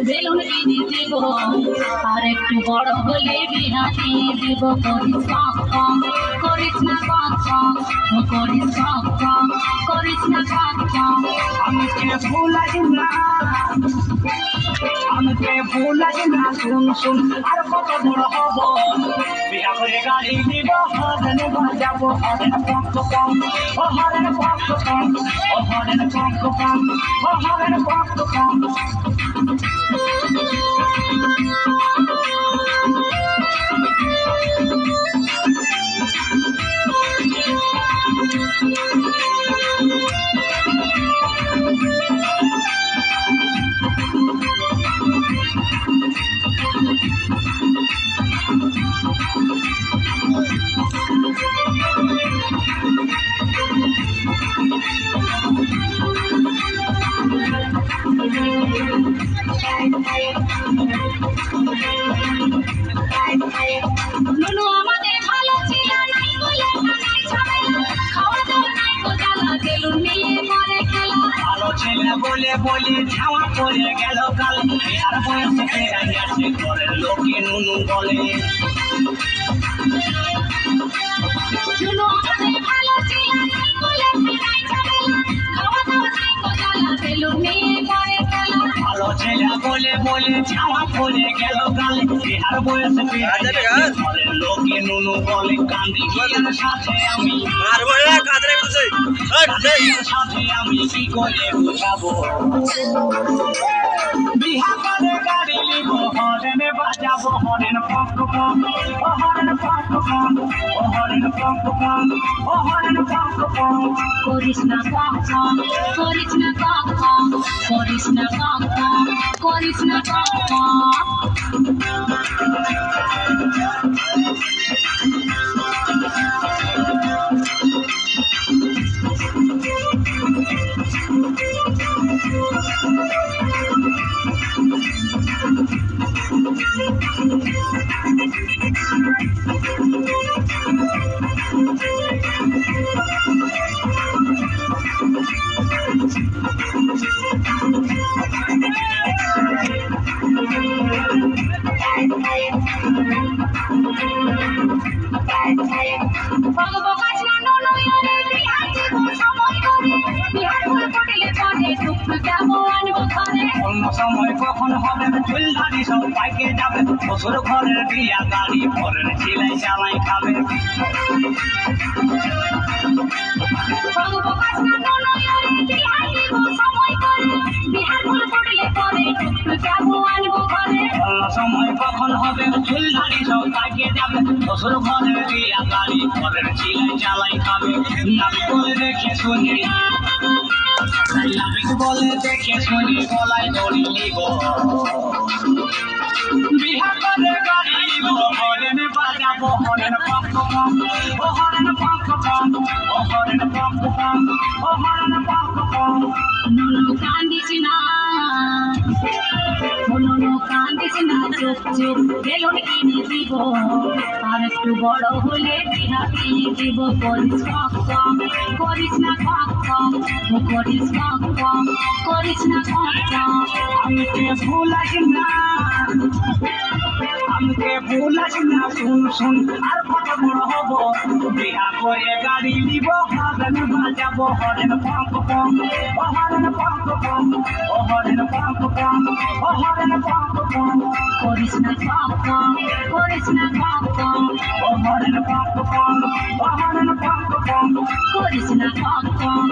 Balloon কিনে দেব আর একটু বড় হলে বিয়া দিয়ে দেব। করিস কম করিস না কম করিস কম করিস না কম। আমাকে ভুলাই না শুন শুন আর কত বড় হব বিয়া করে গাড়ি নিব হরেন বাজাবো হরেন পক্ষ কম ও হরেন পক্ষ কম ও হরেন পক্ষ কম ও হরেন পক্ষ কম। নুনু আমাদের ভালো ছিল নাই বলে নাই ঝামেলা খাওয়া দাওয়া নাই তো জ্বালা বেলুন নিয়ে করে খেলা। ভালো ছেলে বলে বলি ছাওয়া পড়ে গেল কাল আর বয়সে ফেরাই আসে ঘরের লোকে নুনু বলে। নুনু আমাদের ভালো ছিল নাই বলে নাই ঝামেলা খাওয়া দাওয়া নাই তো জ্বালা বেলুন নিয়ে করে খেলা। ভালো ছেলে বলে বলি ছাওয়া পড়ে গেল কাল আর বয়সে ফেরাই আসে ঘরের লোকে নুনু বলে। কান্দি গিয়ার সাথে আমি সাথে আমি কি করে বুঝাবো বিহা করে গাড়ি নিব হরেন বাজাবো হরেন পক্ষ কম ও হরেন পক্ষ কম ও হরেন পক্ষ কম ও হরেন পক্ষ কম। করিস না কম করিস না কম করিস না কম করিস না কম। অন্য সময় কখন হবে চুল ধারি সব পাইকে যাবে শ্বশুর ঘরের বিয়া গাড়ি পরের ছেলাই চালাই খাবে। অন্য সময় কখন হবে চুল ধারি সব পাইকে যাবে শ্বশুর ঘরের বিয়া গাড়ি পরের ছেলাই চালাই খাবে। নামি বলে দেখে শুনি বলে দেখে শুনি গলায় দড়ি নিব বিহা করে গাড়ি নিব হরেন বাজাবো হরেন পক্ষ কম ও হরেন পক্ষ কম ও হরেন পক্ষ কম ও হরেন পক্ষ কম। নুনু কান্দিস না নুনু কান্দিস না চুপ চুপ বেলুন কিনে দিব আর একটু বড় হলে বিয়া দিয়ে দিব। করিস কম করিস না কম করিস কম করিস না কম। আমাকে ভুলাস না শুন শুন আর কত বড় হব বিহা করে গাড়ি নিব হরেন বাজাবো হরেন পক্ষ কম ও হরেন পক্ষ কম ও হরেন পক্ষ কম ও হরেন পক্ষ কম। করিস না কম করিস না কম ও হরেন পক্ষ কম ও হরেন পক্ষ কম করিস না কম।